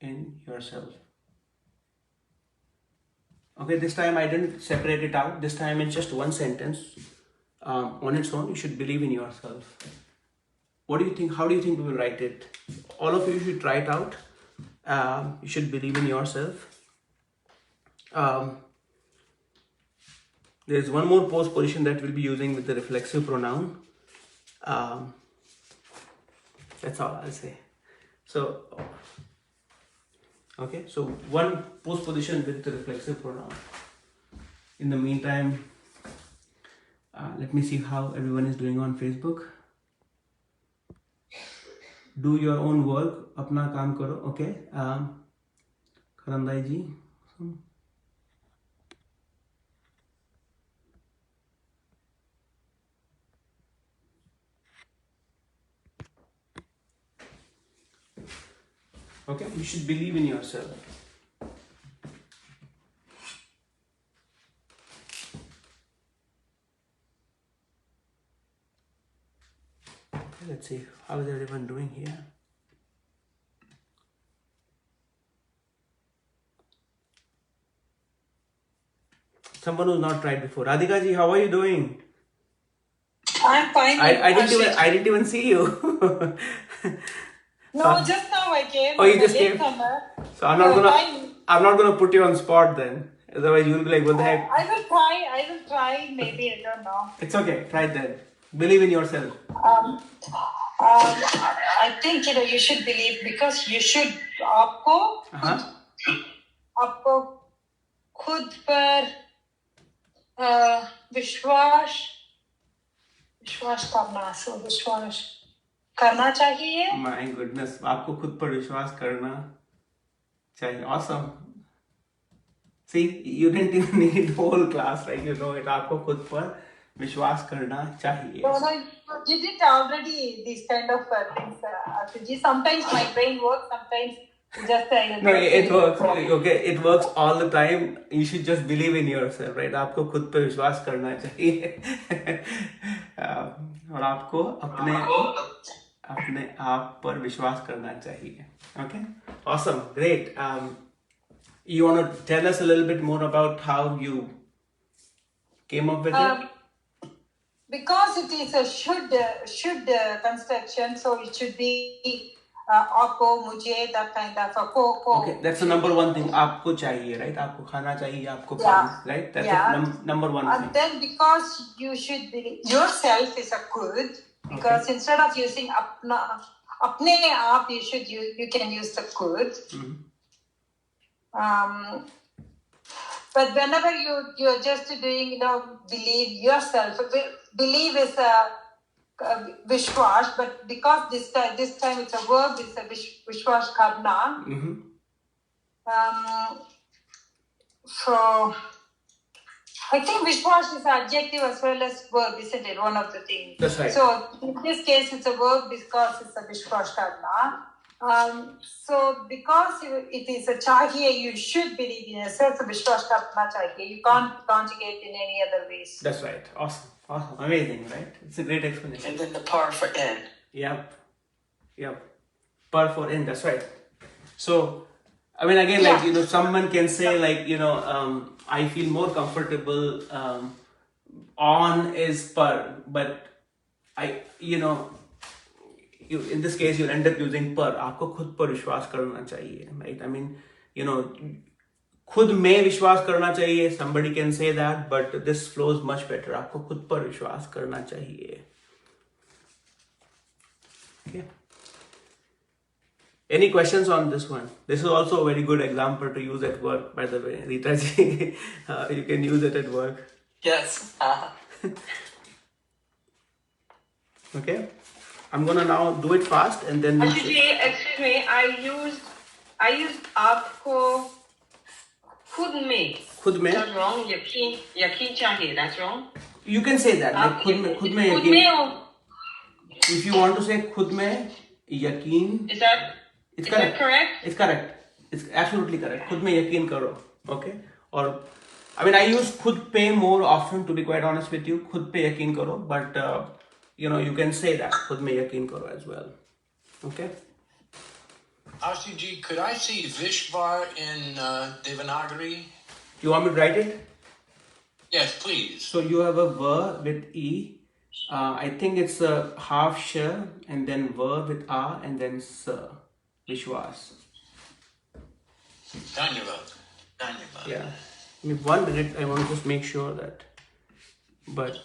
in yourself. Okay, this time I didn't separate it out. This time it's just one sentence on its own. You should believe in yourself. What do you think? How do you think we will write it? All of you should try it out. You should believe in yourself. There's one more post position that we'll be using with the reflexive pronoun. That's all I'll say. So, okay, so one post position with the reflexive pronoun. In the meantime, let me see how everyone is doing on Facebook. Do your own work, अपना काम करो. Okay, खरंदाई ji. Okay, you should believe in yourself. Okay, let's see, how is everyone doing here? Someone who's not tried before. Radhika ji, how are you doing? I'm fine. I didn't even see you. No, just now I came. Oh, you just came? So I'm not gonna put you on spot then. Otherwise you'll be like, what the heck? I will try. Maybe, I don't know. It's okay. Try it then. Believe in yourself. I think you should believe, because you should आपको खुद पर विश्वास करना चाहिए. My goodness, आपको खुद पर विश्वास करना चाहिए. Awesome. See, you didn't even need the whole class, right? You know it. आपको खुद पर विश्वास करना चाहिए. No, you did it already. These kind of things, Ashu Ji. Sometimes my brain works. Sometimes just no, it works. Okay, it works all the time. You should just believe in yourself, right? आपको खुद पर विश्वास करना चाहिए. और आपको अपने आप पर विश्वास करना चाहिए. Okay, awesome, great. You want to tell us a little bit more about how you came up with it? Because it is a should construction, so it should be आपको, मुझे, that kind of को. Okay, that's the number one thing. आपको चाहिए, right? आपको खाना चाहिए, आपको खाना, right? That's the number one thing. And then because you should be yourself is a KHUD, because instead of using apne aap, you can use the KHUD. But whenever you're just doing, believe yourself. Believe is a vishwas, but because this time it's a verb, it's a vishwas karna. So I think vishwas is an adjective as well as verb, isn't it? One of the things. That's right. So in this case, it's a verb because it's a vishwas karna. So because it is a chahiye, you should believe in yourself. So vishwas karna chahiye. You can't conjugate in any other ways. That's right. Awesome. Amazing, right? It's a great explanation. And then the par for in. Yep. Par for in. That's right. So, I mean, again, someone can say I feel more comfortable. On is par, but in this case, you'll end up using par. आपको खुद पर विश्वास करना चाहिए, right? I mean, खुद में विश्वास करना चाहिए. Somebody can say that, but this flows much better. आपको खुद पर विश्वास करना चाहिए. Okay. Any questions on this one? This is also a very good example to use at work, by the way. Rita ji, you can use it at work. Yes. Okay. I'm gonna now do it fast and then. Ashu ji, excuse me. I used aapko khud mein. Khud mein. That's wrong. Yakin chahiye. That's wrong. You can say that. Like khud mein yakin. If you want to say khud mein yakin. Is that correct? It's correct. It's absolutely correct. Khud mein yakin karo. Okay. Or, I mean, I use khud pe more often, to be quite honest with you. Khud pe yakin karo. But, you can say that. Khud mein yakin karo as well. Okay. Ashu Ji, could I see Vishvar in Devanagari? You want me to write it? Yes, please. So you have a ver with E. I think it's a half sh and then ver with A and then s. Vishwas. Dhanyavad. Yeah. Give me 1 minute. I want to just make sure that. But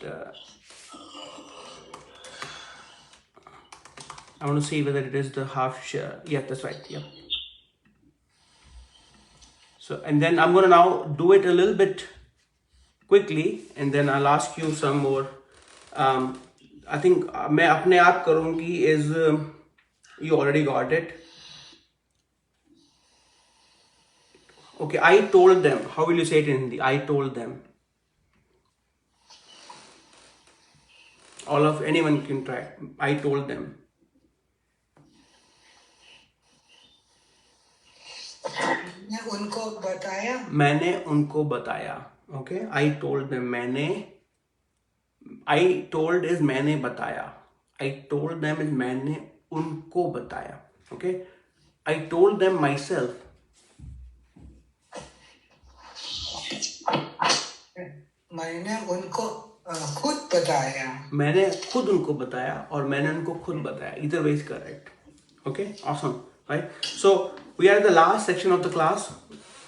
I want to see whether it is the half sh. Yeah, that's right. Yeah. So, and then I'm going to now do it a little bit quickly, and then I'll ask you some more. I think मैं अपने आप करूँगी is you already got it. Okay, I told them. How will you say it in Hindi? I told them. Anyone can try. I told them. मैंने उनको बताया. Okay, I told them. I told is मैंने बताया. I told them is मैंने उनको बताया. Okay, I told them myself. मैंने उनको खुद बताया. मैंने खुद उनको बताया और मैंने उनको खुद बताया. Either way is correct. Okay, awesome, right? So we are at the last section of the class.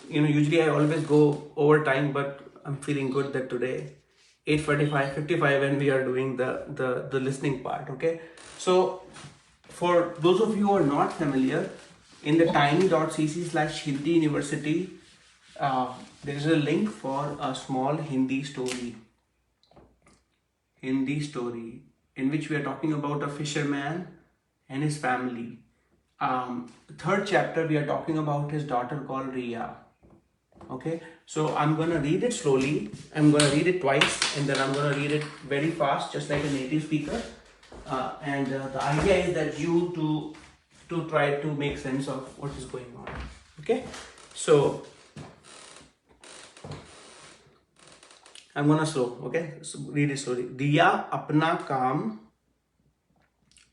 Usually I always go over time, but I'm feeling good that today 8:45, 55 when we are doing the listening part. Okay, so for those of you who are not familiar, in the tiny.cc/Hindi University, there is a link for a small Hindi story in which we are talking about a fisherman and his family. Third chapter, we are talking about his daughter called Riya. Okay, so I'm gonna read it slowly. I'm gonna read it twice, and then I'm gonna read it very fast, just like a native speaker. And the idea is that you to try to make sense of what is going on. Okay, so I'm gonna slow. Okay, so read it slowly. Riya अपना काम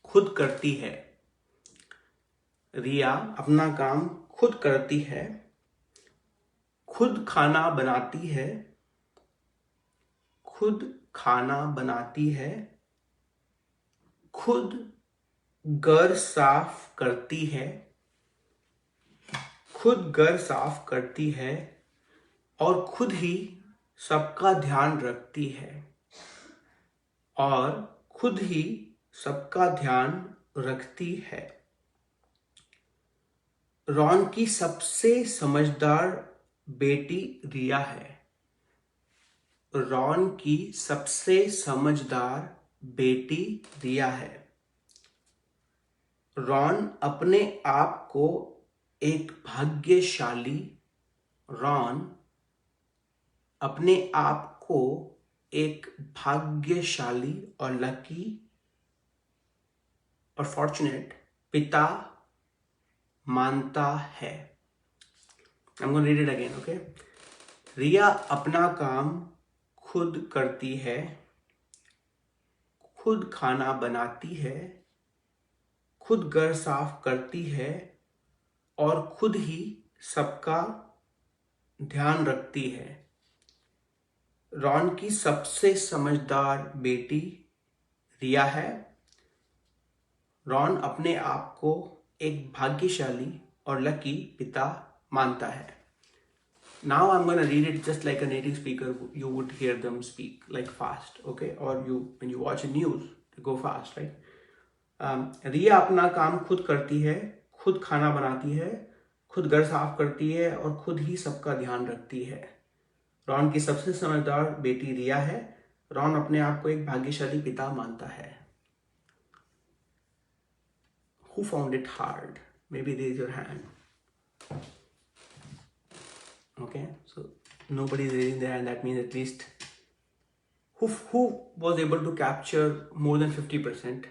खुद करती है. रिया अपना काम खुद करती है. खुद खाना बनाती है. खुद खाना बनाती है. खुद घर साफ करती है, खुद घर साफ करती है और खुद ही सबका ध्यान रखती है, और खुद ही सबका ध्यान रखती है। रॉन की सबसे समझदार बेटी रिया है। रॉन की सबसे समझदार बेटी रिया है। रॉन अपने आप को एक भाग्यशाली रॉन अपने आप को एक भाग्यशाली और लकी और फॉर्चुनेट पिता मानता है। I'm going to read it again, okay? रिया अपना काम खुद करती है, खुद खाना बनाती है, खुद घर साफ करती है और खुद ही सबका ध्यान रखती है। रॉन की सबसे समझदार बेटी रिया है। रॉन अपने आप को एक भाग्यशाली और लकी पिता मानता है। Now I'm going to read it just like a native speaker. You would hear them speak like fast, okay? Or when you watch the news, they go fast, right? रिया अपना काम खुद करती है, खुद खाना बनाती है, खुद घर साफ करती है और खुद ही सबका ध्यान रखती है। रॉन की सबसे समझदार बेटी रिया है। रॉन अपने आप को एक भाग्यशाली पिता मानता है। Who found it hard? Maybe raise your hand. Okay, so nobody's raising their hand. That means at least who was able to capture more than 50%,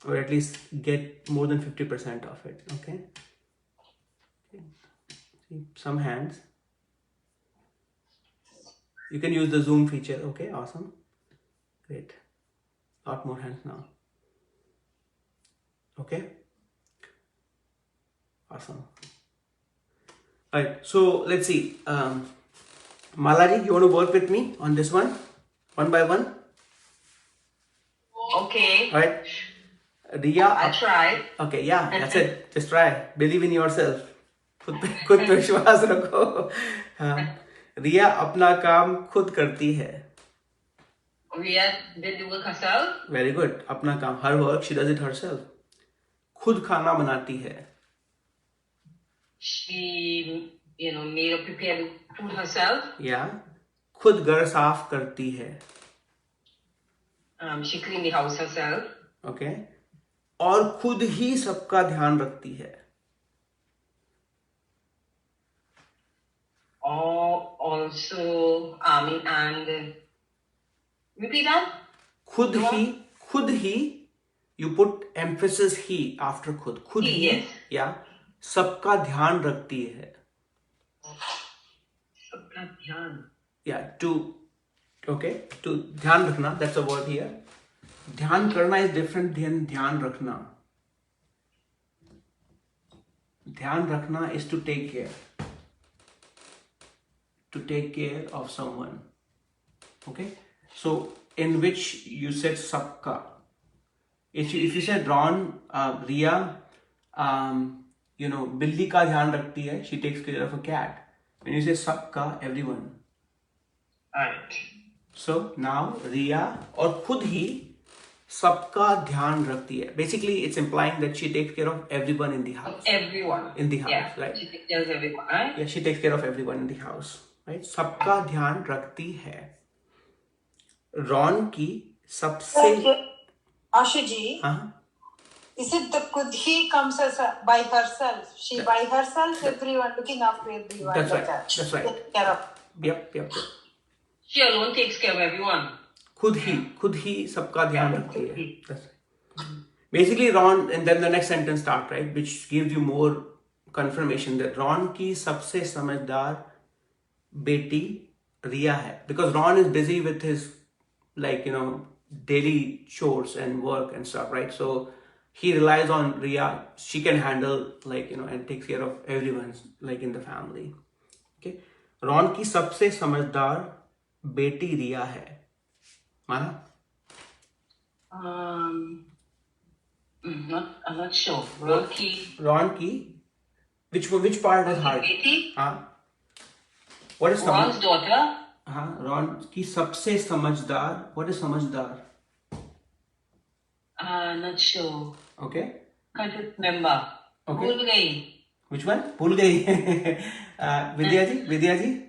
or at least get more than 50% of it. Okay. See some hands. You can use the zoom feature. Okay, awesome, great. Lot more hands now. Okay, awesome. All right, so let's see. Malaji, you want to work with me on this one by one? Okay. All right. Riya. I tried. Okay, yeah, that's it. Just try. Believe in yourself. खुद पे विश्वास रखो. रिया अपना काम खुद करती है. Riya did the work herself. Very good. अपना काम, her work, she does it herself. खुद खाना बनाती है. She, made or prepared food herself. Yeah. खुद घर साफ करती है. She cleaned the house herself. Okay. और खुद ही सबका ध्यान रखती है. Also, and repeat that. खुद ही. You put emphasis he after खुद. खुद ही. Yes. Yeah. सबका ध्यान रखती है. सबका ध्यान. Yeah. To ध्यान रखना. That's a word here. ध्यान करना is different than ध्यान रखना. ध्यान रखना is to take care. To take care of someone. Okay. So in which you said सबका. If you said Ron, Riya, बिल्ली का ध्यान रखती है. She takes care of a cat. When you say सबका, everyone. Alright. So now Riya और खुद ही सबका ध्यान रखती है. Basically, it's implying that she takes care of everyone in the house. Everyone. In the house, yeah, right? She takes care of everyone, right? Yeah, she takes care of everyone in the house, right? सबका ध्यान रखती है. Ron की सबसे. Ashu Ji, is it the Kudhi comes as by herself? She by herself, everyone looking after everyone. That's right. That's right. Take care of. Yep. She alone takes care of everyone. खुद ही सबका ध्यान रखती है. That's right. Basically, Ron, and then the next sentence start, right, which gives you more confirmation that Ron की सबसे समझदार बेटी रिया है. Because Ron is busy with his daily chores and work and stuff, right? So he relies on Riya. She can handle and takes care of everyone in the family. Okay. Ron की सबसे समझदार बेटी रिया है. माना? I'm not sure. Ron ki. Ron ki. Which part is hard? What is Ron's daughter. Ron की सबसे समझदार. What is समझदार? Not sure. Okay. Can't remember. Okay. भूल गई. Which one? भूल गई. Vidya ji.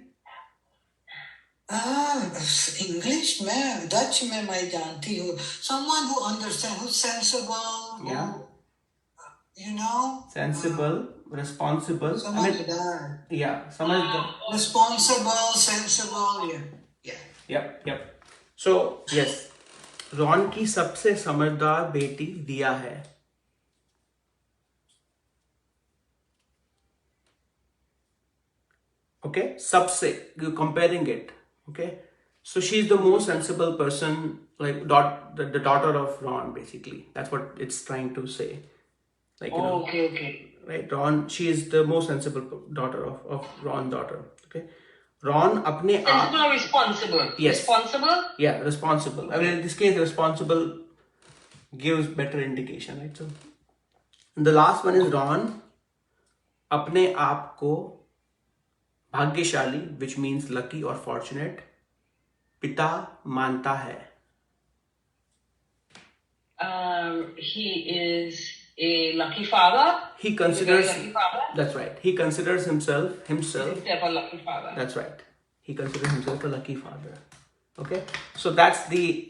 English में, Dutch में मैं जानती हूँ. Someone who understands, who's sensible. Yeah. You know. Sensible, responsible. समझदार. Yeah, समझदार. Responsible, sensible. Yeah. Yep. So yes, Ron की सबसे समझदार बेटी दिया है. Okay, सबसे, you're comparing it. Okay, so she's the most sensible person, like the daughter of Ron, basically. That's what it's trying to say. Like, Okay. Right, Ron, she is the most sensible daughter of Ron's daughter. Okay, Ron अपने आप. Sensible or responsible? Yes. Responsible? Yeah, responsible. I mean, in this case, responsible gives better indication, right? So, the last one is Ron अपने आप को भाग्यशाली, which means lucky or fortunate, पिता मानता है. He is a lucky father. He considers. He's a lucky father. That's right. He considers himself. He's a lucky father. That's right. He considers himself a lucky father. Okay. So that's the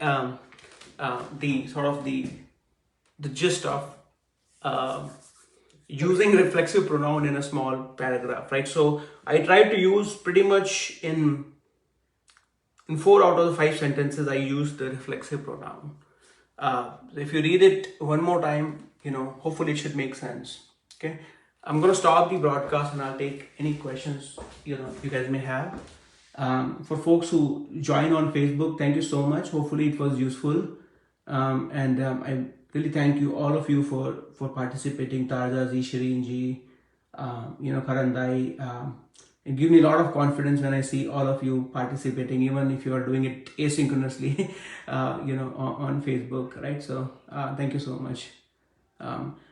sort of the gist of using reflexive pronoun in a small paragraph, right? So I tried to use pretty much in 4 out of the 5 sentences I used the reflexive pronoun. If you read it one more time, hopefully it should make sense. Okay, I'm gonna stop the broadcast and I'll take any questions you guys may have. For folks who join on Facebook, thank you so much. Hopefully it was useful, and I really thank you, all of you, for participating. Tarja ji, Shireen ji, Karandai. It gives me a lot of confidence when I see all of you participating, even if you are doing it asynchronously, on Facebook, right? So thank you so much.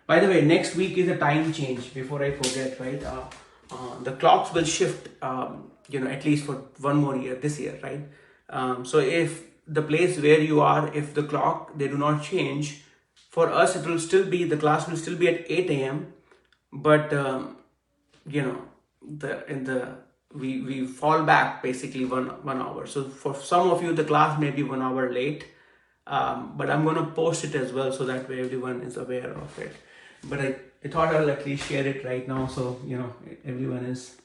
By the way, next week is a time change. Before I forget, right? The clocks will shift, at least for one more year, this year, right? So if the place where you are, if the clock, they do not change, for us it will still be, the class will still be at 8 a.m. But we fall back basically one hour. So for some of you, the class may be 1 hour late, but I'm going to post it as well, so that way everyone is aware of it. But I thought I'll at least share it right now, so everyone is